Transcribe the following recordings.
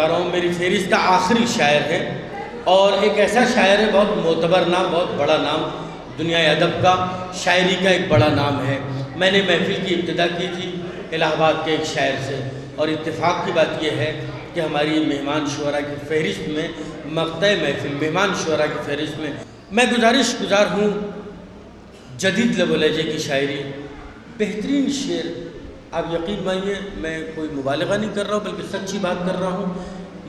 बता रहा हूँ, मेरी फहरिस्त का आखिरी शायर है और एक ऐसा शायर है, बहुत मोतबर नाम, बहुत बड़ा नाम, दुनिया अदब का, शायरी का एक बड़ा नाम है। मैंने महफिल की इब्तिदा की थी इलाहाबाद के एक शायर से, और इत्तेफाक की बात यह है कि हमारी मेहमान शुअरा की फहरिस्त में मक़ता महफिल, मेहमान शुअरा की फहरिस्त में मैं गुज़ार हूँ जदीद लब लहजे की शायरी, बेहतरीन शेर। आप यकीन मानिए, मैं कोई मुबालगा नहीं कर रहा हूँ बल्कि सच्ची बात कर रहा हूँ।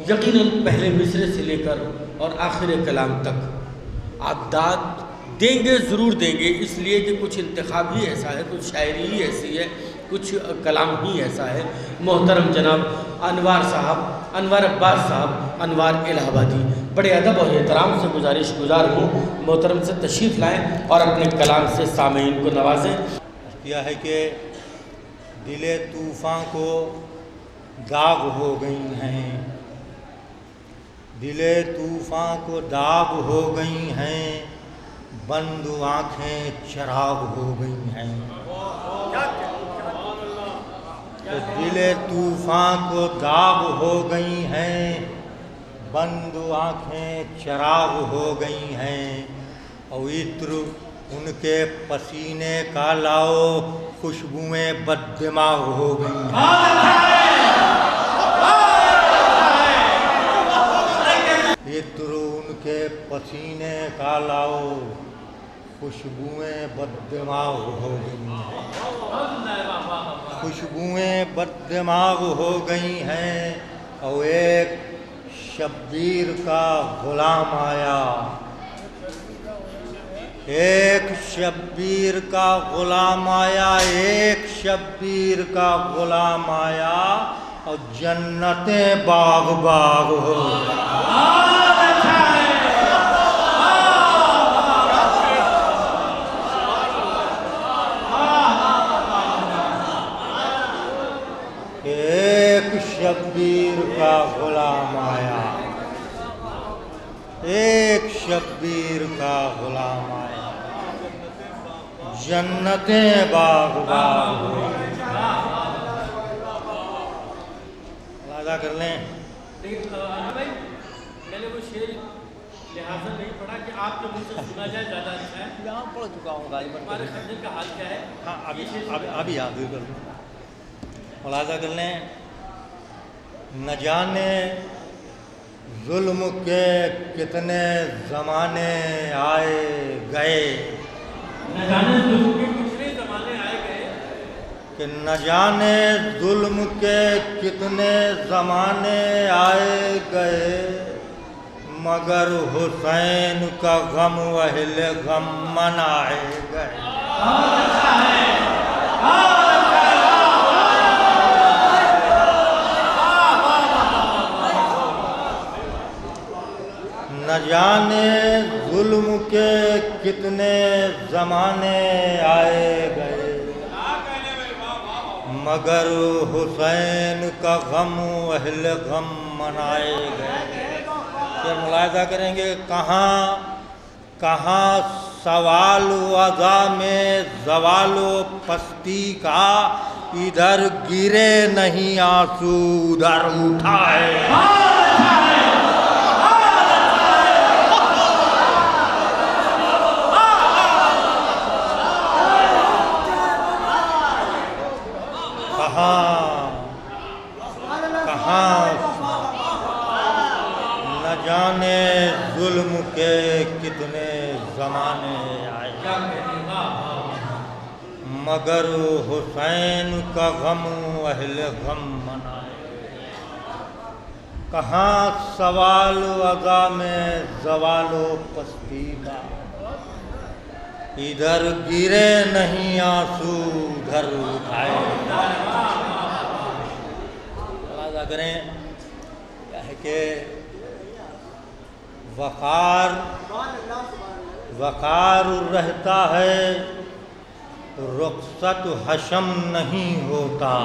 यकीनन पहले मिसरे से लेकर और आखिर कलाम तक आप दाद देंगे, ज़रूर देंगे, इसलिए कि कुछ इंतखाब ही ऐसा है, कुछ शायरी ही ऐसी है, कुछ कलाम ही ऐसा है। मोहतरम जनाब अनवार साहब, अनवार अब्बास साहब, अनवार इलाहाबादी, बड़े अदब और एहतराम से गुज़ार हूँ मोहतरम से तशरीफ़ लाएँ और अपने कलाम से सामीन को नवाजें। यह है कि दिले तूफ़ान को दाग हो गई हैं, दिले तूफ़ान को दाग हो गई हैं, बंद आँखें चराग हो गई हैं। तो दिले तूफ़ान को दाग हो गई हैं, बंद आँखें चराग हो गई हैं, और इत्र उनके पसीने का लाओ, खुशबुएं बददिमाग हो गई हैं। इत्र उनके पसीने का लाओ, खुशबुएं बददिमाग हो गई हैं, खुशबुएं बददिमाग हो गई हैं। और एक शब्बीर का गुलाम आया, एक शब्बीर का गुलाम आया, एक शब्बीर का गुलाम आया, और जन्नतें बाग बाग हो गई। एक शब्बीर का गुलाम आया, एक शब्बीर का गुलाम आया, जन्नतें बाग बाग हो गई। वादा कर लें। मैंने वो शेर लिहाजा नहीं पढ़ा कि आपके मुझ से सुना जाए, ज़्यादा अच्छा है। यहाँ पढ़ चुका हूँ गालिबन। हमारे खंजर का हाल क्या है? हाँ, अभी याद कर लूँ। मुलाजा कर लें। न जाने जुल्म के कितने ज़माने आए गए, न जाने जुल्म के कितने ज़माने आए गए, कि न जाने जुल्म के कितने ज़माने आए गए, मगर हुसैन का गम अहले गम मनाए गए। न जाने जुल्म के कितने ज़माने आए गए, मगर हुसैन का गम अहले गम मनाए गए। फिर मुलाहिज़ा करेंगे, कहाँ कहाँ सवाल अज़ा में ज़वालो पस्ती का, इधर गिरे नहीं आंसू उधर उठाए। कहाँ न जाने जुल्म के कितने ज़माने आए, मगर हुसैन का गम अहले गम मनाए। कहाँ सवाल अज़ा में ज़वालो पस्ती का, इधर गिरे नहीं आंसू उधर उठाए। मुलाहिज़ा करें, क्या है कि वक़ार रहता है, रुख़सत हशम नहीं होता,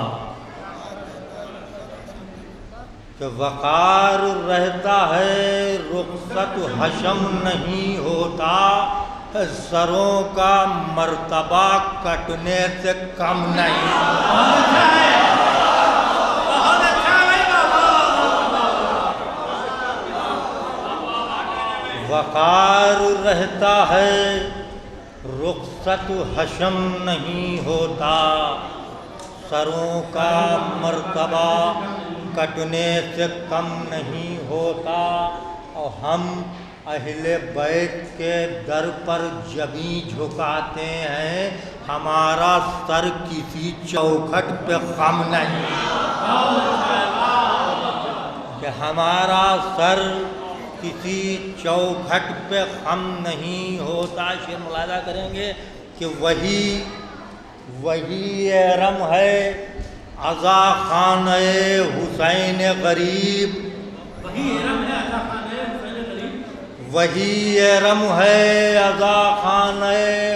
कि वक़ार रहता है, रुख़सत हशम नहीं होता, सरों का मर्तबा कटने से कम नहीं। वकार रहता है, रुखसत हशम नहीं होता, सरों का मर्तबा कटने से कम नहीं होता। और हम अहले बैत के दर पर जबी झुकाते हैं, हमारा सर किसी चौखट पे खम नहीं, कि हमारा सर किसी चौखट पे खम नहीं होता। शेर मुलाजा करेंगे कि वही एरम है अज़ा खान हुसैन गरीब, वही एरम है अज़ा खान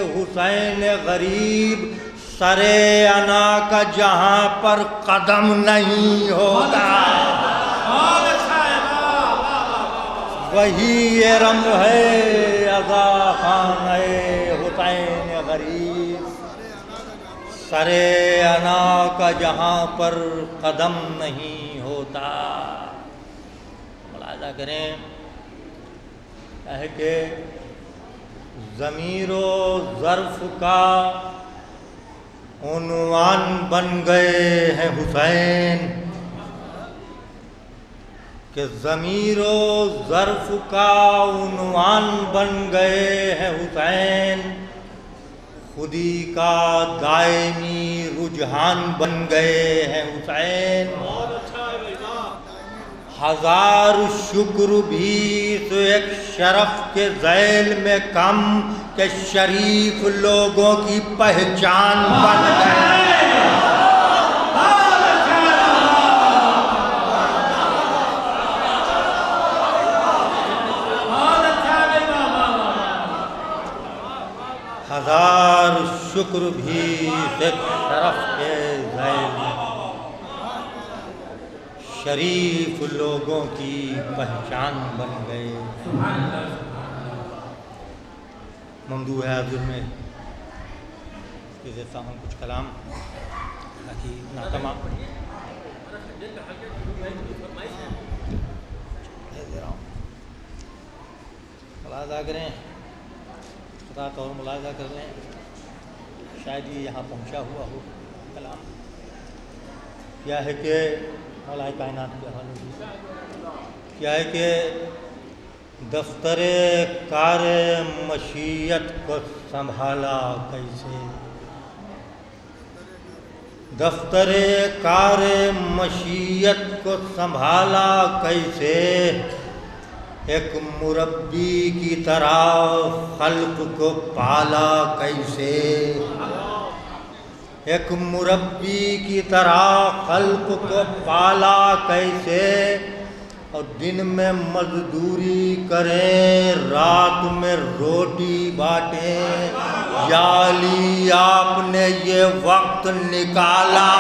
हुसैन गरीब, सरे अना का जहाँ पर कदम नहीं होता। वही एरम है अज़ा खान हुसैन गरीब, सरे अना का जहाँ पर कदम नहीं होता। मुलाज़ा करें है कि ज़मीरो ज़र्फ़ का उन्वान बन गए हैं हुसैन, कि ज़मीरो ज़र्फ़ का उन्वान बन गए हैं हुसैन, खुदी का दायमी रुझान बन गए हैं हुसैन। हजार शुक्र भी तो एक शरफ के ज़ैल में कम, के शरीफ लोगों की पहचान बन गए। हजार शुक्र भी एक शरफ के ज़ैल में शरीफ लोगों की पहचान बन गए। ममदूह है हाज़िर में ये देता हूँ कुछ कलाम ताकि नातमा दे रहा हूँ। मुलाज़ा करें, खुदा तौर मुलाज़ा कर लें, शायद ये यहाँ पहुँचा हुआ हो कलाम। क्या है कि मौलाए कायनात के हवाले क्या है कि दफ्तरे कार मशीयत को संभाला कैसे, दफ्तरे कार मशीयत को संभाला कैसे, एक मुरब्बी की तरह खल्क को पाला कैसे, एक मुरब्बी की तरह खल्क को पाला कैसे। और दिन में मजदूरी करें, रात में रोटी बांटें, याली आपने ये वक्त निकाला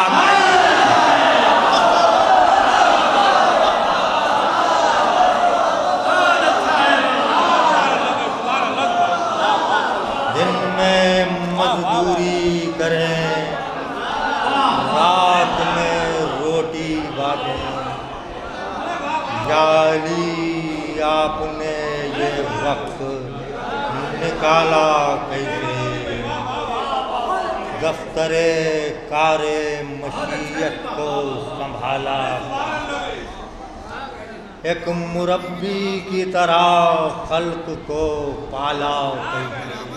दिन में मजदूरी करें, रात में रोटी बांटें, याली आपने ये वक्त निकाला कैसे। दफ्तरे कारे मशीयत को संभाला, एक मुरब्बी की तरह खल्क को पाला कैसे।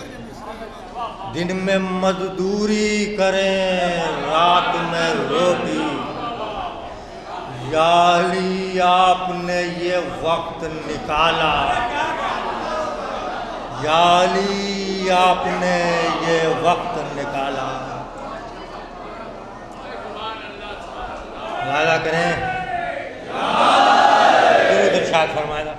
दिन में मजदूरी करें, रात में रोटी, याली आपने ये वक्त निकाला, याली आपने ये वक्त निकाला। वादा करें, इरशाद फरमाया।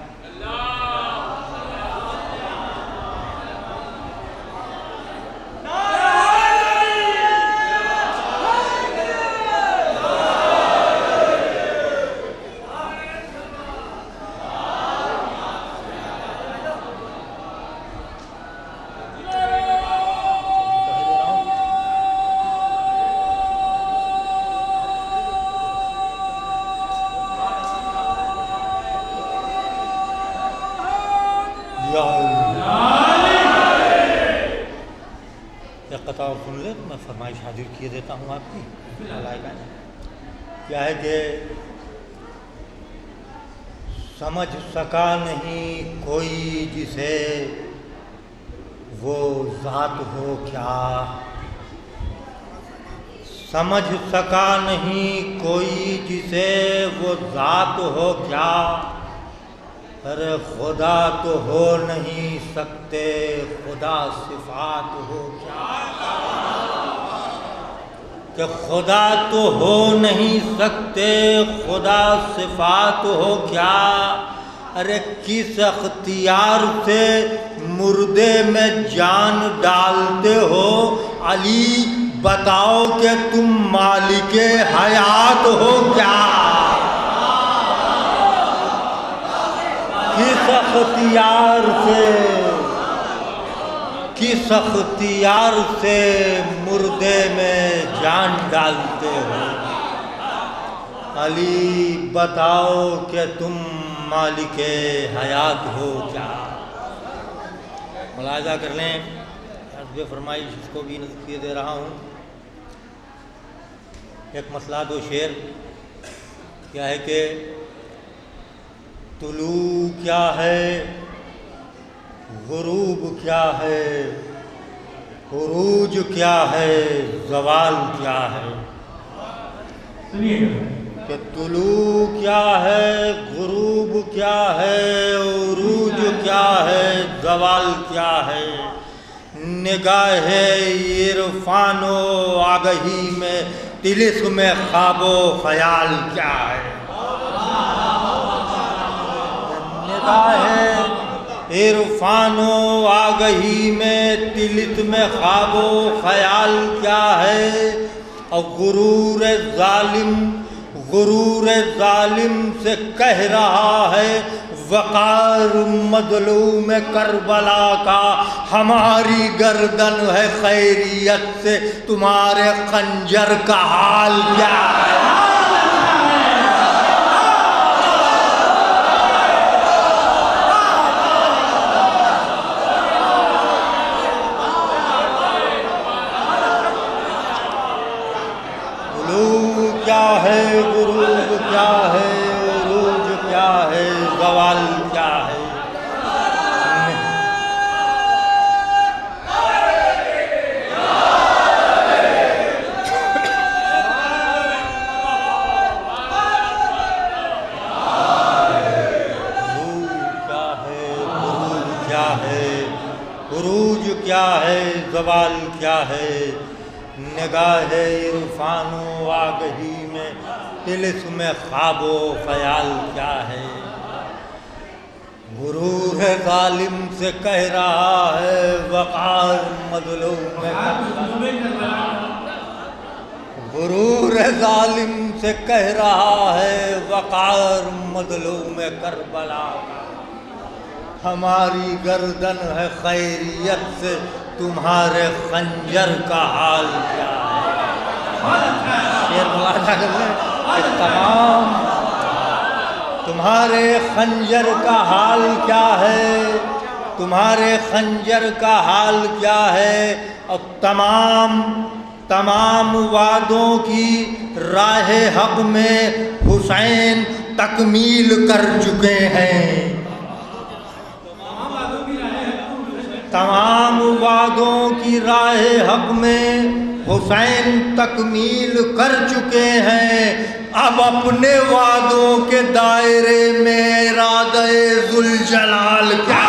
एक कथा और सुन ले तो मैं फरमाइश हाजिर किए देता हूँ आपकी। क्या है कि समझ सका नहीं कोई जिसे वो ज़ात हो क्या, समझ सका नहीं कोई जिसे वो ज़ात हो क्या, अरे खुदा तो हो नहीं सकते खुदा सिफात हो क्या, कि खुदा तो हो नहीं सकते खुदा सिफात हो क्या, अरे किस अख्तियार से मुर्दे में जान डालते हो अली, बताओ कि तुम मालिके हयात हो क्या, किस अख्तियार से मुर्दे में जान डालते हो अली, बताओ कि तुम मालिके हयात हो क्या। मुलाजा कर लें, हस्बे फरमाइश इसको भी नज़र किए दे रहा हूँ। एक मसला दो शेर क्या है कि तुलू क्या है, गुरूब क्या है, उरूज क्या है, ज़वाल क्या है। कि तुलू क्या है, गुरूब क्या है, उरूज क्या है, ज़वाल क्या है, निगाहे इरफानो आगही में तिलिस्म में ख्वाबो ख्याल क्या है, निगाहे इरफानो आगही में तिलिस्म में ख्वाबो ख्याल क्या है, और गुरूर जालिम से कह रहा है वक़ार मज़लूम करबला का, हमारी गर्दन है खैरियत से तुम्हारे खंजर का हाल क्या है। क्या है, गुरूब क्या है, उरूज क्या है, ज़वाल क्या है। उरूज क्या है, ज़वाल क्या है, निगाहे इरफानो आगही में तिलिस्म में ख्वाबो ख्याल क्या है। गुरूर जालिम से कह रहा है वक़ार मज़लूम में, गुरूर जालिम से कह रहा है वक़ार मज़लूम में करबला, हमारी गर्दन है खैरियत से तुम्हारे खंजर का हाल क्या है। शेर मुलाजा कर लें कि तमाम तुम्हारे खंजर का हाल क्या है, तुम्हारे खंजर का हाल क्या है, और तमाम वादों की राह हक में हुसैन तकमील कर चुके हैं, तमाम वादों की राह हक में हुसैन तकमील कर चुके हैं, अब अपने वादों के दायरे में इरादे जुल जलाल क्या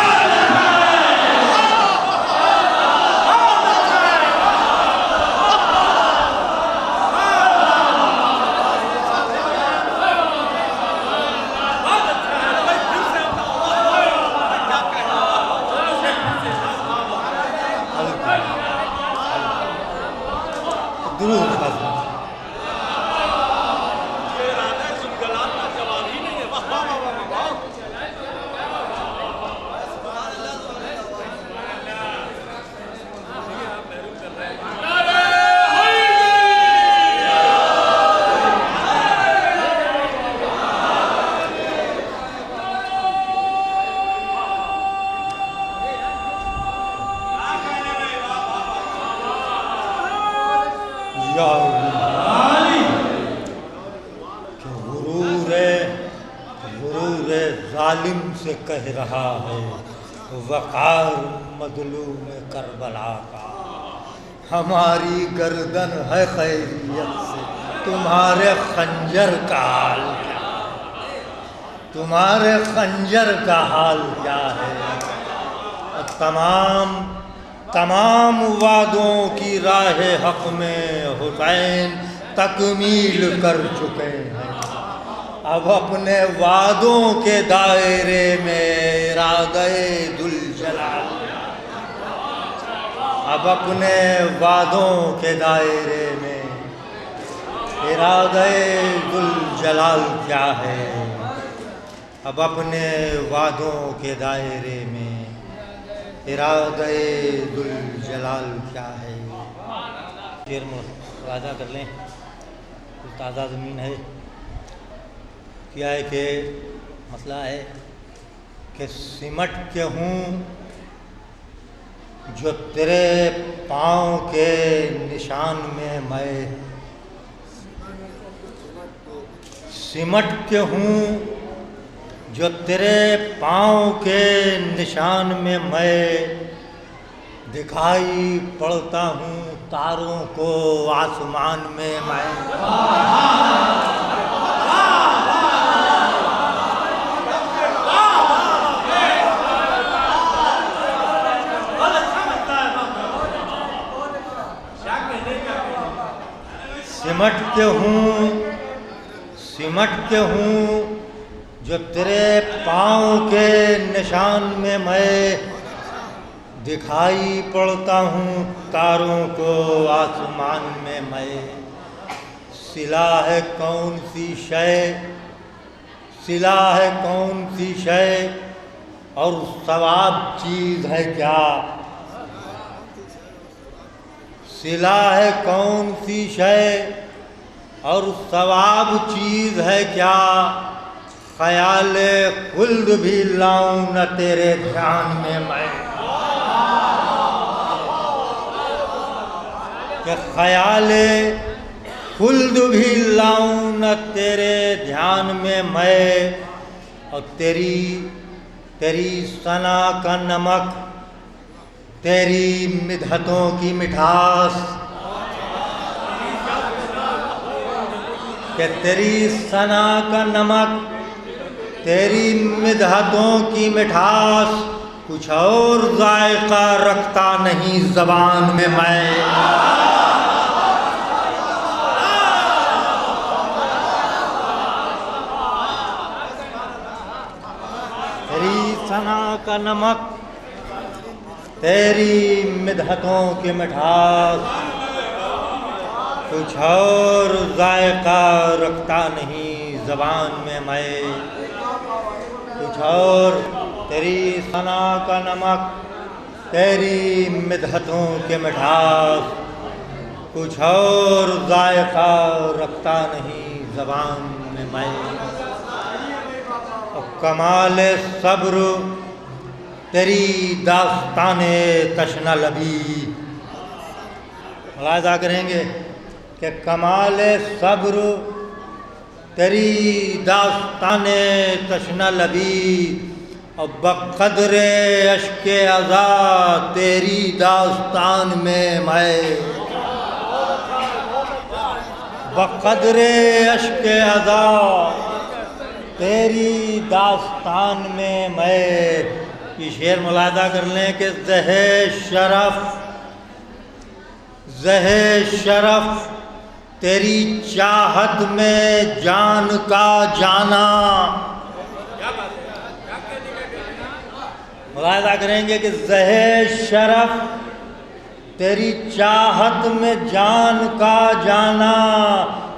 गुरूर जालिम से कह रहा है वक़ार मज़लूम करबला का। हमारी गर्दन है खैरियत से, तुम्हारे खंजर का हाल क्या, तुम्हारे खंजर का हाल क्या है। और तमाम वादों की राह हक में हुसैन तकमील कर चुके हैं। अब अपने वादों के दायरे में इरादे दुल जलाल, अब अपने वादों के दायरे में इरादे दुल जलाल क्या है। अब अपने वादों के दायरे में इरादे दुल जलाल क्या है। शेर मुलाजा कर लें, कुछ ताज़ा ज़मीन है। क्या है कि मसला है कि सिमट के हूँ जो तेरे पाँव के निशान में मैं, सिमट के हूँ जो तेरे पाँव के निशान में मैं, दिखाई पड़ता हूँ तारों को आसमान में मैं। सिमट के हूँ जो तेरे पाँव के निशान में मैं, दिखाई पड़ता हूँ तारों को आसमान में मैं। सिला है कौन सी शय, सिला है कौन सी शय और सवाब चीज़ है क्या। सिला है कौन सी शय और सवाब चीज़ है क्या। ख्याल खुल्द भी लाऊं न तेरे ध्यान में मैं, कि ख्याल खुल्द भी लाऊं न तेरे ध्यान में मैं। और तेरी सना का नमक, तेरी मिदहतों की मिठास, कि तेरी सना का नमक, तेरी मिदहतों की मिठास कुछ और जायका रखता नहीं ज़बान में मैं। तेरी सना का नमक, तेरी मिदहतों की मिठास कुछ और जायका रखता नहीं ज़बान में मैं। कुछ और तेरी सना का नमक, तेरी मिदहतों के मिठास कुछ और जायका रखता नहीं ज़बान में मैं। और कमाल सब्र तेरी दास्ताने तशना लबी, मुलाज़ा करेंगे कि कमाल सब्र तेरी दास्ताने तशना लबी और बक़द्रे अश्के अज़ा तेरी दास्तान में मैं। बक़द्रे अश्के अज़ा तेरी दास्तान में मैं। ये शेर मुलाज़ा कर लें कि ज़हे शरफ़ तेरी चाहत में जान का जाना। मुलाज़ा करेंगे कि ज़हे शरफ़ तेरी चाहत में जान का जाना।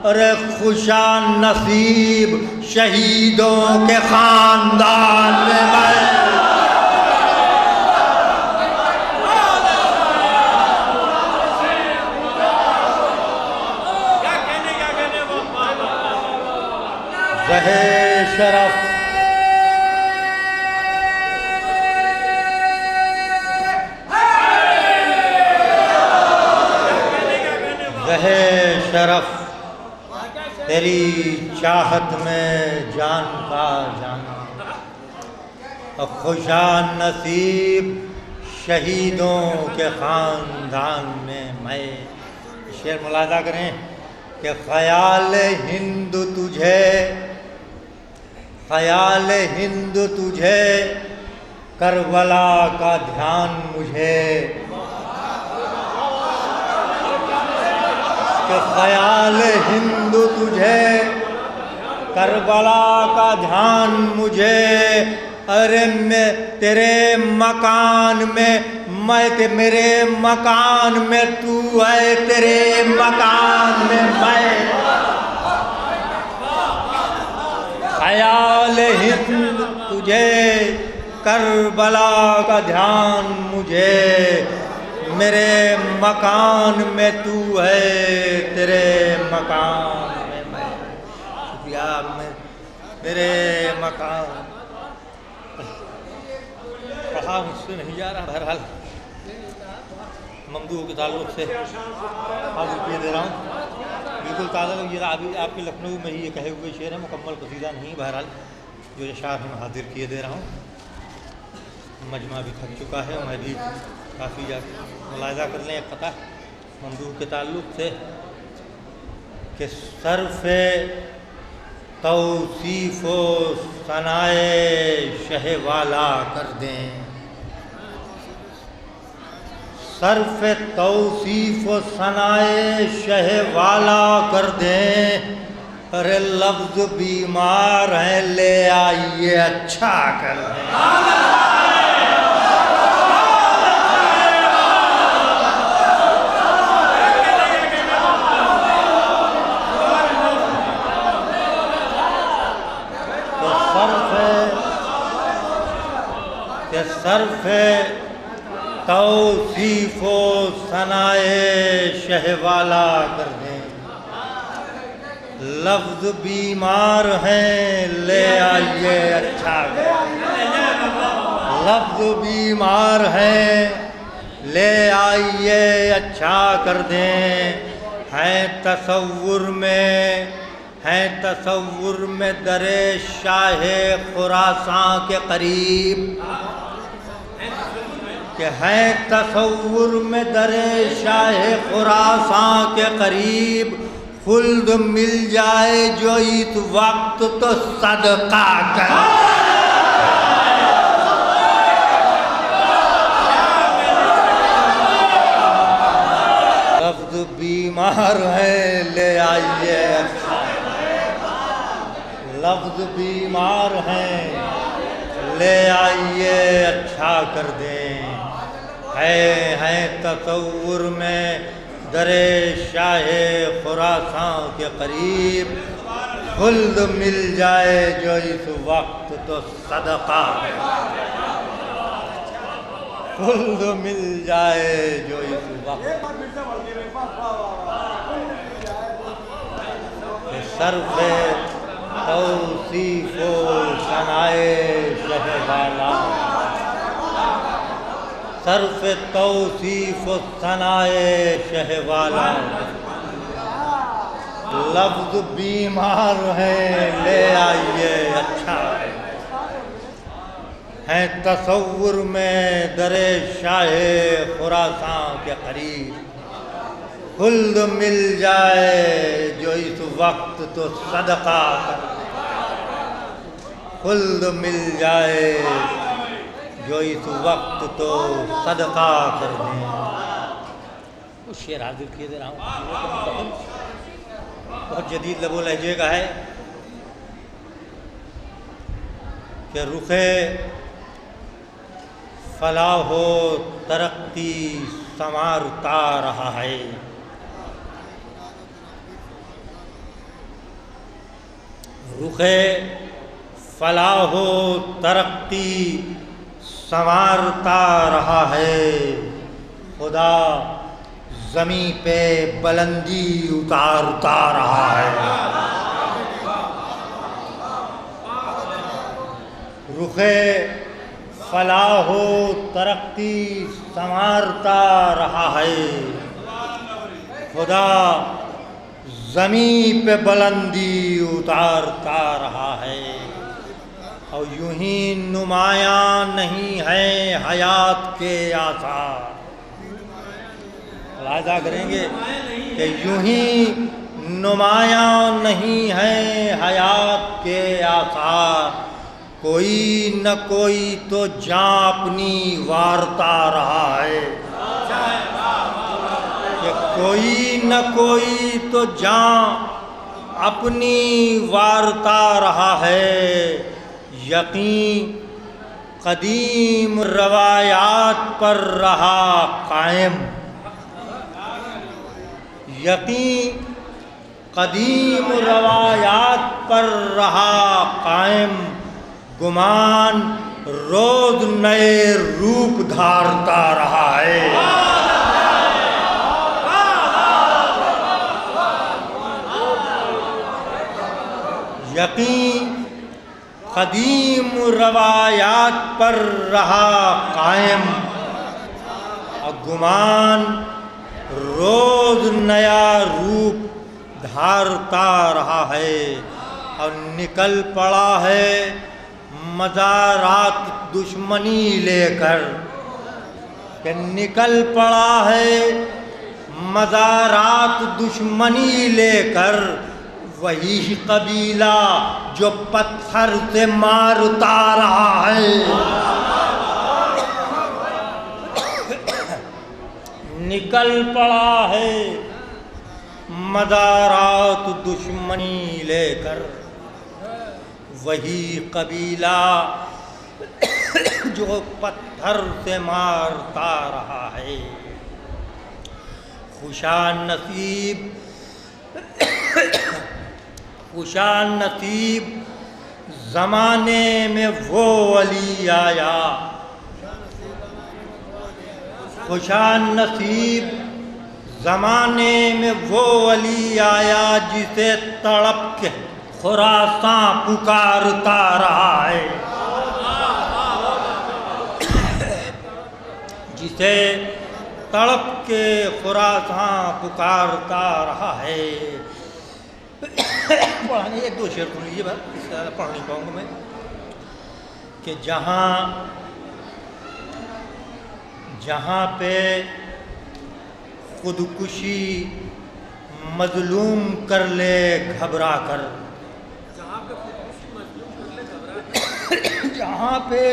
अरे खुशा नसीब शहीदों के ख़ानदान में मैं। ज़हे शरफ़ ज़हे शरफ़ तेरी चाहत में जान का जाना, और खुशा नसीब शहीदों के ख़ानदान में मैं। शेर मुलाज़ा करें कि ख़याल हिंद तुझे, ख़याल हिंद तुझे, करबला का ध्यान मुझे, कि ख़याल हिंद तुझे, करबला का ध्यान मुझे। अरे मैं तेरे मकान में, मैं मेरे मकान में तू है, तेरे मकान में मैं। ख़याल हिंद तुझे, करबला का ध्यान मुझे, मेरे मकान में तू है, तेरे मकान में मैं। शुक्रिया, मैं मेरे मकान कहा मुझसे नहीं जा रहा। बहरहाल ममदूह के ताल्लुक़ से हाजिर किए दे रहा हूँ। बिल्कुल ताज़ा, ये अभी आपके लखनऊ में ही ये कहे हुए शेर है, मुकम्मल कसीदा नहीं। बहरहाल जो ये शार मैं हाजिर किए दे रहा हूँ। मजमा भी थक चुका है, मैं भी काफ़ी मुलाज़ा कर लें एक क़ता ममदूह के ताल्लुक़ से कि सर्फ़े तौसीफ़ व सनाए शहवाला कर दें, सर्फ़े तौसीफ़ व सनाए शहवाला कर दें। अरे लफ्ज़ बीमार हैं, ले आइए अच्छा कर दें। सर्फ़े तौसीफ़ व सनाए शहवाला कर दें। लफ्ज़ बीमार हैं, ले आइए अच्छा कर दें। लफ्ज़ बीमार हैं, ले आइए अच्छा कर दें। हैं तसव्वुर में, हैं तसव्वुर में दरे शाहे खुरासां के करीब, कि हैं तसव्वुर में दरे शाहे खुरासां के करीब। खुल्द मिल जाए जो इस वक्त तो सदका कर। लफ्ज़ बीमार है, ले आइए अच्छा। लफ्ज़ बीमार हैं, ले आइए अच्छा कर दें। हैं तसव्वुर में दरे शाहे खुरासां के करीब। खुल्द मिल जाए जो इस वक्त तो सदका, खुल्द मिल जाए जो इस वक्त। सर्फ़े तौसीफ़ व सनाए शहवाला, सर्फ़े तौसीफ़ व सनाए शहवाला। लफ्ज़ बीमार हैं, ले आइए अच्छा। हैं तसव्वुर में दरे शाहे खुरासां के करीब। खुल्द मिल जाए जो इस वक्त तो सदका कर। खुल्द मिल जाए जो इस वक्त तो सदका कर दें। कुछ शेर हाजिर किए दे रहा हूँ, बहुत जदीद लबो लहजे का है कि रुखे फलाहो तरक्की संवारता रहा है। रुखे फलाहो तरक्की संवारता रहा है। खुदा ज़मीं पे बुलंदी उतारता रहा है। रुखे फलाहो तरक्की संवारता रहा है। खुदा ज़मीं पे बुलंदी उतारता रहा है, और यूं ही नुमायां नहीं है हयात के आसार। मुलाहिज़ा करेंगे कि यूं ही नुमायां नहीं है हयात के आसार, कोई न कोई तो जां अपनी वारता रहा है, कि कोई न कोई तो जां अपनी वारता रहा है। यकीन कदीम रवायात पर रहा कायम, यकीन कदीम रवायात पर रहा कायम, गुमान रोज नए रूप धारता रहा है। यकीन कदीम रवायात पर रहा कायम, और गुमान रोज नया रूप धारता रहा है। और निकल पड़ा है मज़ारात दुश्मनी लेकर, कि निकल पड़ा है मज़ारात दुश्मनी लेकर, वही कबीला जो पत्थर से मारता रहा है। निकल पड़ा है मज़ारात दुश्मनी लेकर, वही कबीला जो पत्थर से मारता रहा है। खुशान नसीब ज़माने में वो अली आया, खुशान नसीब ज़माने में वो अली आया, जिसे तड़प के खुरासां पुकारता रहा है, जिसे तड़प के खुरासां पुकारता रहा है। पढ़ाने एक दो शेर सुन लीजिए, बस इससे ज़्यादा पढ़ नहीं पाऊँगा मैं। कि जहाँ पे खुदकुशी मजलूम कर ले घबरा कर, जहाँ पे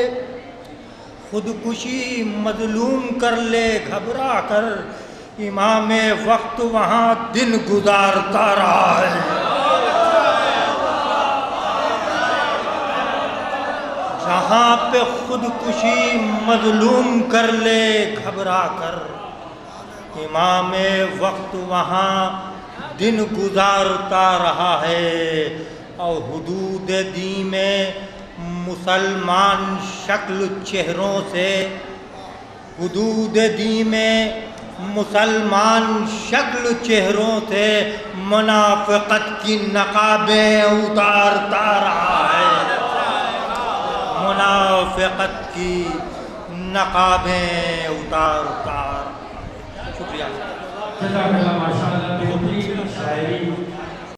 खुदकुशी मजलूम कर ले घबरा कर, इमाम वक्त वहाँ दिन गुजारता रहा है। जहाँ पे खुदकुशी मजलूम कर ले घबरा कर, इमाम वक्त वहाँ दिन गुजारता रहा है। और हुदूद दी में मुसलमान शक्ल चेहरों से, हुदूद दी में मुसलमान शक्ल चेहरों से मुनाफ़िक़त की नकाबें उतारता रहा है, मुनाफ़िक़त की नकाबें उतारता। शुक्रिया।